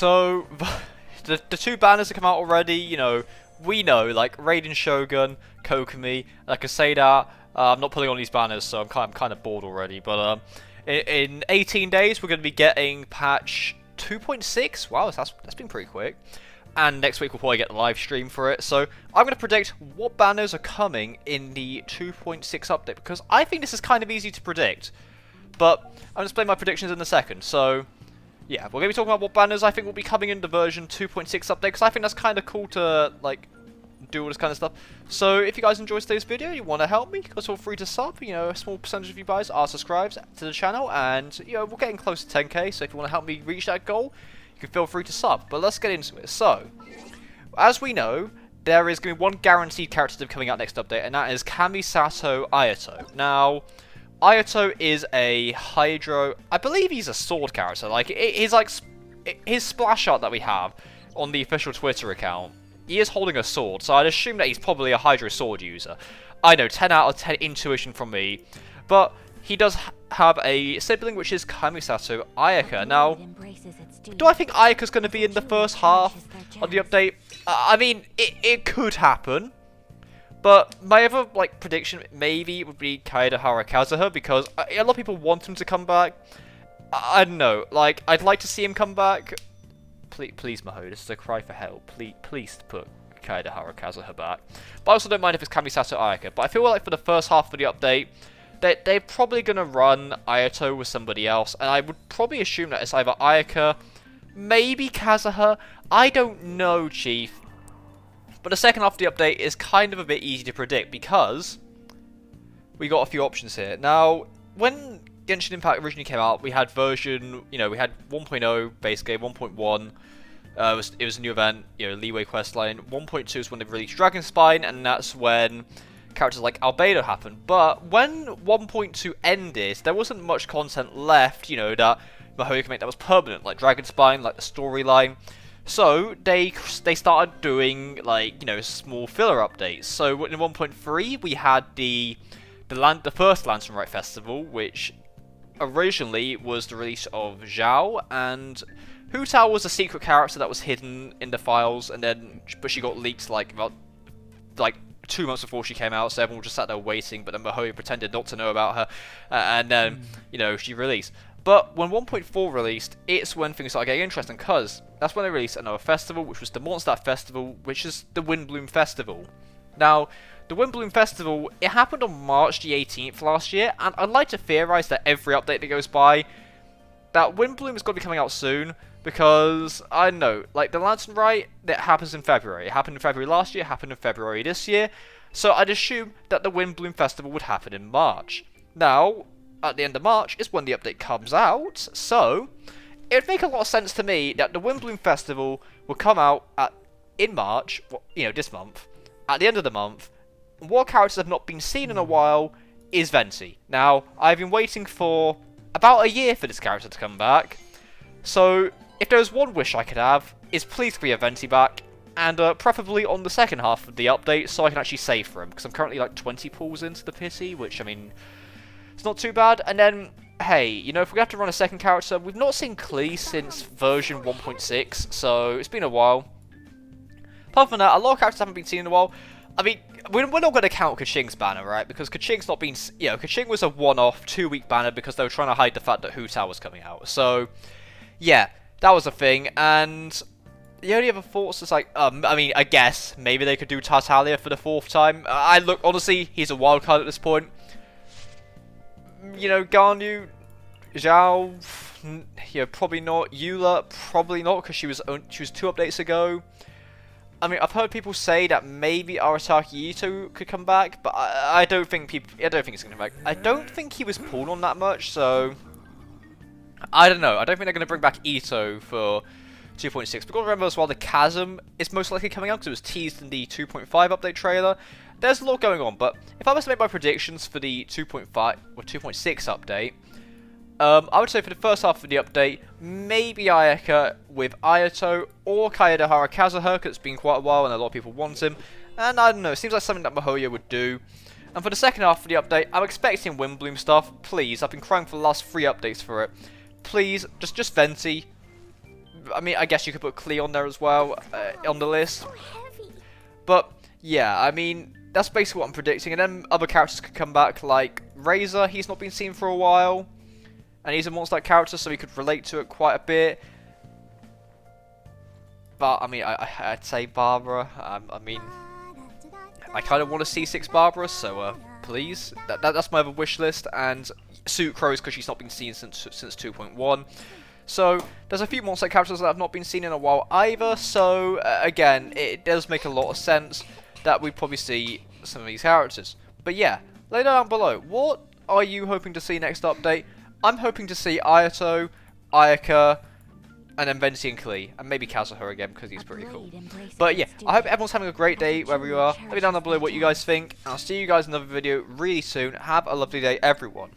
So, the two banners have come out already, you know, we know, like, Raiden Shogun, Kokomi, and I can say that, I'm not pulling on these banners, so I'm kind of bored already, but, in 18 days, we're going to be getting patch 2.6, wow, that's been pretty quick, and next week we'll probably get the live stream for it, so I'm going to predict what banners are coming in the 2.6 update, because I think this is kind of easy to predict, but I'm going to explain my predictions in a second, so... yeah, we're going to be talking about what banners I think will be coming in the version 2.6 update, because I think that's kind of cool to, like, do all this kind of stuff. So, if you guys enjoyed today's video, you want to help me, guys feel free to sub. You know, a small percentage of you guys are subscribed to the channel, and, you know, we're getting close to 10k, so if you want to help me reach that goal, you can feel free to sub. But let's get into it. So, as we know, there is going to be one guaranteed character coming out next update, and that is Kamisato Ayato. Now... Ayato is a Hydro... I believe he's a sword character. Like, he's like... his splash art that we have on the official Twitter account, he is holding a sword, so I'd assume that he's probably a Hydro sword user. I know, 10 out of 10 intuition from me. But he does have a sibling, which is Kamisato Ayaka. Now, do I think Ayaka's going to be in the first half of the update? I mean, it could happen. But my other, like, prediction maybe would be Kazuha, because a lot of people want him to come back. I don't know, like, I'd like to see him come back. Please, Maho, this is a cry for help. Please put Kazuha back. But I also don't mind if it's Kamisato Ayaka. But I feel like for the first half of the update, they're probably going to run Ayato with somebody else. And I would probably assume that it's either Ayaka, maybe Kazuha. I don't know, Chief. But the second half of the update is kind of a bit easy to predict because we got a few options here. Now, when Genshin Impact originally came out, we had version, you know, we had 1.0 base game, 1.1, it was a new event, you know, Leeway questline. 1.2 is when they released Dragon Spine, and that's when characters like Albedo happened. But when 1.2 ended, there wasn't much content left, you know, that Mahoya could make that was permanent, like Dragon Spine, like the storyline. So, they started doing, like, you know, small filler updates. So, in 1.3, we had the first Lantern Rite Festival, which originally was the release of Zhao, and Hu Tao was a secret character that was hidden in the files, but she got leaked, like, about, like, 2 months before she came out, so everyone just sat there waiting, but then Mahoya pretended not to know about her, and then, you know, she released. But when 1.4 released, it's when things started getting interesting, because that's when they released another festival, which was the Mondstadt Festival, which is the Windbloom Festival. Now, the Windbloom Festival, it happened on March the 18th last year, and I'd like to theorise that every update that goes by, that Windbloom is going to be coming out soon, because, I don't know, like, the Lantern Rite, that happens in February. It happened in February last year, it happened in February this year, so I'd assume that the Windbloom Festival would happen in March. Now, at the end of March is when the update comes out, so it would make a lot of sense to me that the Windbloom Festival will come out in March, you know, this month, at the end of the month. What characters have not been seen in a while is Venti. Now, I've been waiting for about a year for this character to come back, so if there's one wish I could have, is please bring Venti back, and preferably on the second half of the update, so I can actually save for him, because I'm currently like 20 pulls into the pity, which, I mean... it's not too bad, and then, hey, you know, if we have to run a second character, we've not seen Klee since version 1.6, so it's been a while. Apart from that, a lot of characters haven't been seen in a while. I mean, we're not going to count Kaching's banner, right? Because Kaching's not been, you know, Kaching was a one-off, 2-week banner because they were trying to hide the fact that Hu Tao was coming out. So, yeah, that was a thing, and the only other thoughts is like, I mean, I guess maybe they could do Tartaglia for the 4th time. Honestly, he's a wild card at this point. You know, Ganyu, Zhao, you know, probably not. Eula, probably not, because she was 2 updates ago. I mean, I've heard people say that maybe Arataki Ito could come back, but I don't think he's gonna come back. I don't think he was pulled on that much, so I don't know. I don't think they're gonna bring back Ito for 2.6. But gotta remember as well, the Chasm is most likely coming out because it was teased in the 2.5 update trailer. There's a lot going on, but if I was to make my predictions for the 2.5 or 2.6 update, I would say for the first half of the update, maybe Ayaka with Ayato or Kaedehara Kazuha, because it's been quite a while and a lot of people want him. And I don't know, it seems like something that Mihoyo would do. And for the second half of the update, I'm expecting Windbloom stuff. Please, I've been crying for the last 3 updates for it. Please, just Venti. I mean, I guess you could put Klee on there as well, on the list. But, yeah, I mean, that's basically what I'm predicting. And then other characters could come back, like Razor. He's not been seen for a while. And he's a monster-like character, so we could relate to it quite a bit. But, I mean, I'd say Barbara. I mean, I kind of want to see 6 Barbara, so please. That's my other wish list. And Sucrose, because she's not been seen since 2.1. So, there's a few monster characters that have not been seen in a while either. So, again, it does make a lot of sense that we probably see some of these characters. But yeah, lay down below. What are you hoping to see next update? I'm hoping to see Ayato, Ayaka, and then Venti and Klee, and maybe Kazuha again because he's pretty cool. But yeah, I hope everyone's having a great day wherever you are. Let me know down below what you guys think. I'll see you guys in another video really soon. Have a lovely day, everyone.